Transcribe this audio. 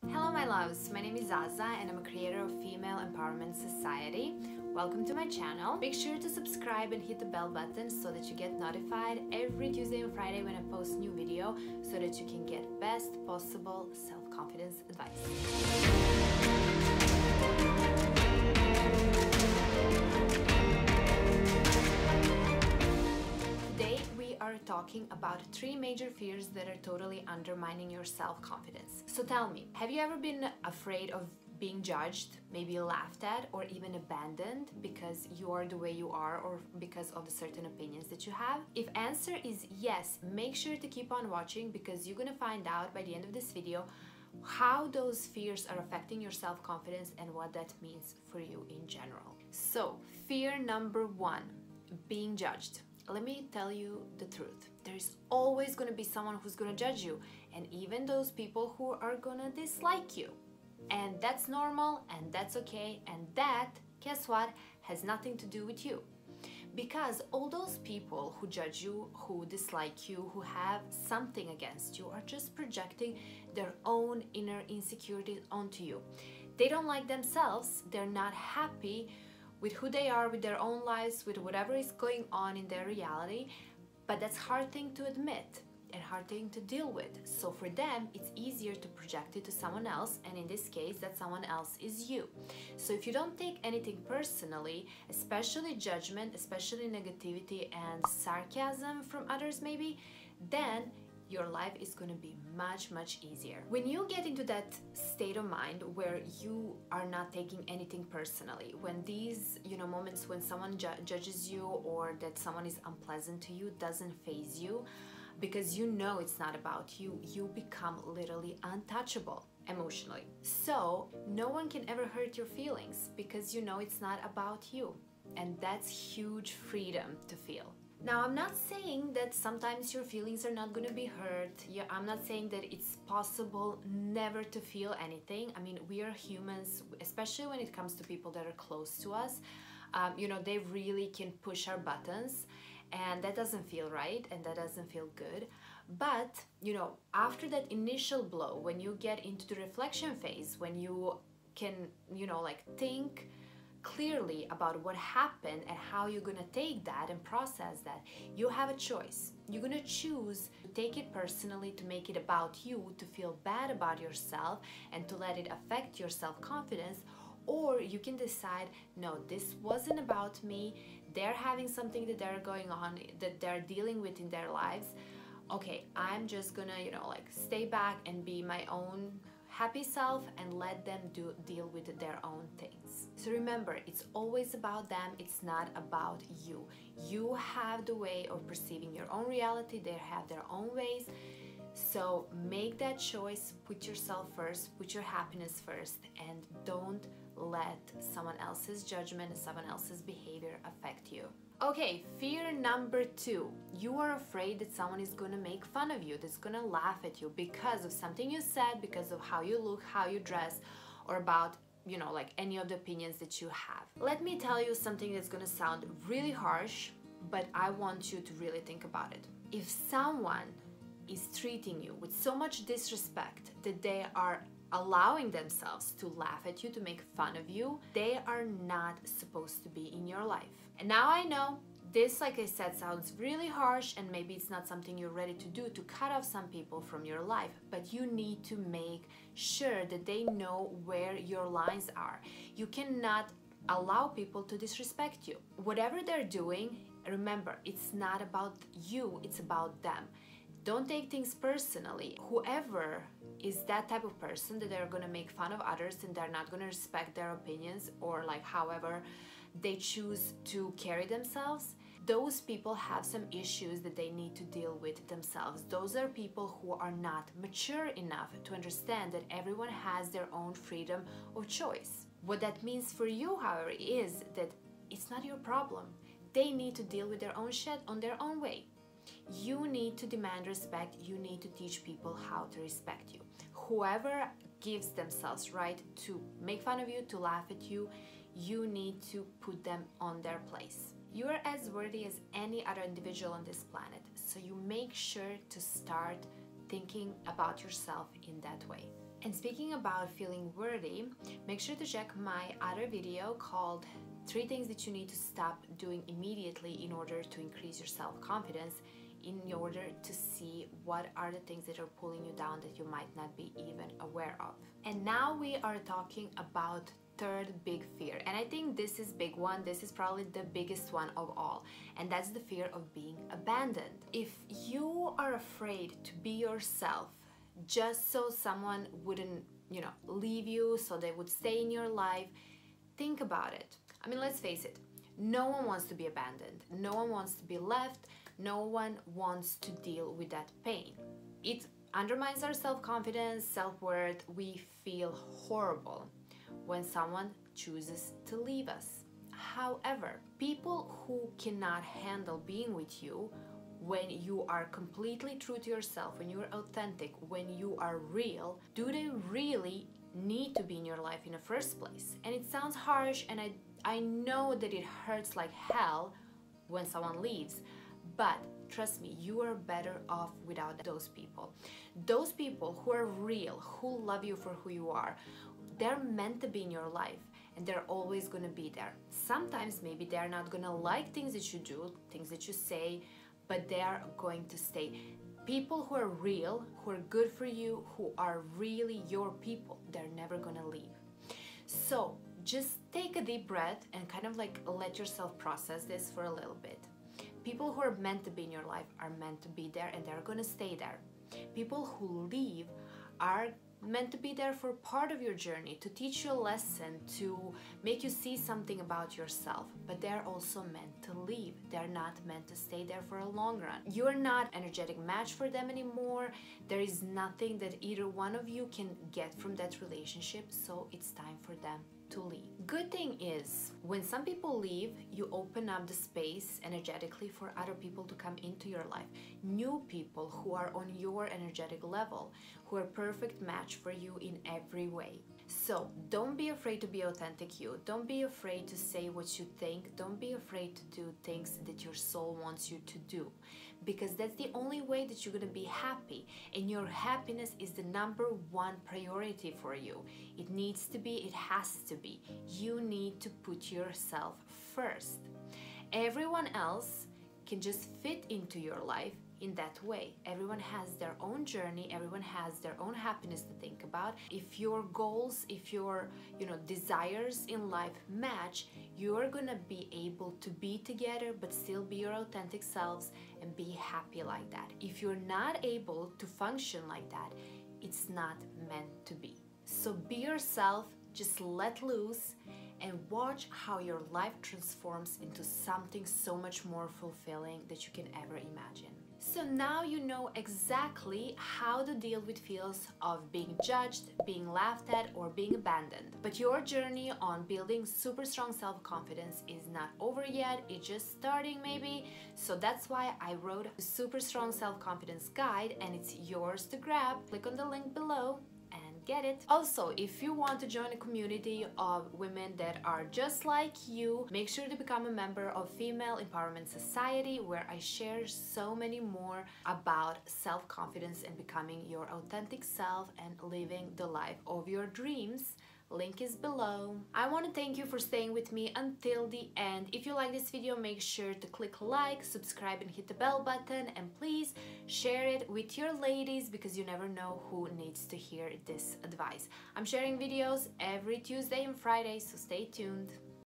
Hello my loves, my name is Zaza and I'm a creator of Female Empowerment Society. Welcome to my channel. Make sure to subscribe and hit the bell button so that you get notified every Tuesday and Friday when I post new video so that you can get best possible self-confidence advice. Today we are talking about 3 major fears that are totally undermining your self-confidence. So tell me, have you ever been afraid of being judged, maybe laughed at, or even abandoned because you are the way you are or because of the certain opinions that you have? If answer is yes, make sure to keep on watching because you're gonna find out by the end of this video how those fears are affecting your self-confidence and what that means for you in general. So, fear number 1, being judged. Let me tell you the truth. There's always going to be someone who's going to judge you, and even those people who are going to dislike you. And that's normal, and that's okay, and that, guess what, has nothing to do with you. Because all those people who judge you, who dislike you, who have something against you, are just projecting their own inner insecurities onto you. They don't like themselves, they're not happy with who they are, with their own lives, with whatever is going on in their reality, but that's hard thing to admit and hard thing to deal with. So for them, it's easier to project it to someone else, and in this case, that someone else is you. So if you don't take anything personally, especially judgment, especially negativity and sarcasm from others maybe, then your life is going to be much easier. When you get into that state of mind where you are not taking anything personally, when these moments when someone judges you or that someone is unpleasant to you doesn't faze you, because you know it's not about you, you become literally untouchable emotionally. So no one can ever hurt your feelings because you know it's not about you, and that's huge freedom to feel. Now, I'm not saying that sometimes your feelings are not going to be hurt. Yeah, I'm not saying that it's possible never to feel anything. I mean, we are humans, especially when it comes to people that are close to us. They really can push our buttons, and that doesn't feel right, and that doesn't feel good. But, after that initial blow, when you get into the reflection phase, when you can, think clearly about what happened and how you're gonna take that and process that, you have a choice. You're gonna choose to take it personally, to make it about you, to feel bad about yourself and to let it affect your self-confidence, or you can decide, no, this wasn't about me, they're having something that they're going on, that they're dealing with in their lives. Okay, I'm just gonna stay back and be my own happy self and let them deal with their own things. So remember, it's always about them, it's not about you. You have the way of perceiving your own reality, they have their own ways. So make that choice, put yourself first, put your happiness first, and don't let someone else's judgment, someone else's behavior affect you. Okay, fear number 2. You are afraid that someone is gonna make fun of you, that's gonna laugh at you because of something you said, because of how you look, how you dress, or about, any of the opinions that you have. Let me tell you something that's gonna sound really harsh, but I want you to really think about it. If someone is treating you with so much disrespect that they are allowing themselves to laugh at you, to make fun of you, they are not supposed to be in your life. And now I know this, like I said, sounds really harsh, and maybe it's not something you're ready to do, to cut off some people from your life, but you need to make sure that they know where your lines are. You cannot allow people to disrespect you. Whatever they're doing, remember, it's not about you, it's about them. Don't take things personally. Whoever is that type of person that they're gonna make fun of others and they're not gonna respect their opinions, or however they choose to carry themselves, those people have some issues that they need to deal with themselves. Those are people who are not mature enough to understand that everyone has their own freedom of choice. What that means for you, however, is that it's not your problem. They need to deal with their own shit on their own way. You need to demand respect. You need to teach people how to respect you. Whoever gives themselves right to make fun of you, to laugh at you, you need to put them on their place. You are as worthy as any other individual on this planet, so you make sure to start thinking about yourself in that way. And speaking about feeling worthy, make sure to check my other video called 3 things that you need to stop doing immediately in order to increase your self-confidence, in order to see what are the things that are pulling you down that you might not be even aware of. And now we are talking about third big fear, and I think this is big one. This is probably the biggest one of all, and that's the fear of being abandoned. If you are afraid to be yourself just so someone wouldn't, leave you, so they would stay in your life, think about it. I mean, let's face it, no one wants to be abandoned, no one wants to be left, no one wants to deal with that pain. It undermines our self-confidence, self-worth. We feel horrible when someone chooses to leave us. However, people who cannot handle being with you when you are completely true to yourself, when you're authentic, when you are real, do they really need to be in your life in the first place? And it sounds harsh, and I know that it hurts like hell when someone leaves, but trust me, you are better off without those people. Those people who are real, who love you for who you are, they're meant to be in your life, and they're always gonna be there. Sometimes maybe they're not gonna like things that you do, things that you say, but they are going to stay. People who are real, who are good for you, who are really your people, they're never gonna leave. So just take a deep breath and kind of like let yourself process this for a little bit. People who are meant to be in your life are meant to be there, and they're gonna stay there. People who leave are meant to be there for part of your journey, to teach you a lesson, to make you see something about yourself, but they're also meant to leave. They're not meant to stay there for a long run. You're not an energetic match for them anymore. There is nothing that either one of you can get from that relationship, so it's time for them to leave. Good thing is, when some people leave, you open up the space energetically for other people to come into your life. New people who are on your energetic level, who are a perfect match for you in every way. So don't be afraid to be authentic you. Don't be afraid to say what you think. Don't be afraid to do things that your soul wants you to do, because that's the only way that you're gonna be happy, and your happiness is the #1 priority for you. It needs to be, it has to be. You need to put yourself first. Everyone else can just fit into your life in that way. Everyone has their own journey, everyone has their own happiness to think about. If your goals, if your desires in life match, you're gonna be able to be together but still be your authentic selves and be happy like that. If you're not able to function like that, it's not meant to be. So be yourself, just let loose, and watch how your life transforms into something so much more fulfilling that you can ever imagine. So now you know exactly how to deal with feels of being judged, being laughed at, or being abandoned. But your journey on building super strong self-confidence is not over yet, it's just starting maybe. So that's why I wrote a super strong self-confidence guide, and it's yours to grab. Click on the link below and get it. Also, if you want to join a community of women that are just like you, make sure to become a member of Female Empowerment Society, where I share so many more about self-confidence and becoming your authentic self and living the life of your dreams. Link is below. I want to thank you for staying with me until the end. If you like this video, make sure to click like, subscribe, and hit the bell button, and please share it with your ladies, because you never know who needs to hear this advice. I'm sharing videos every Tuesday and Friday, so stay tuned.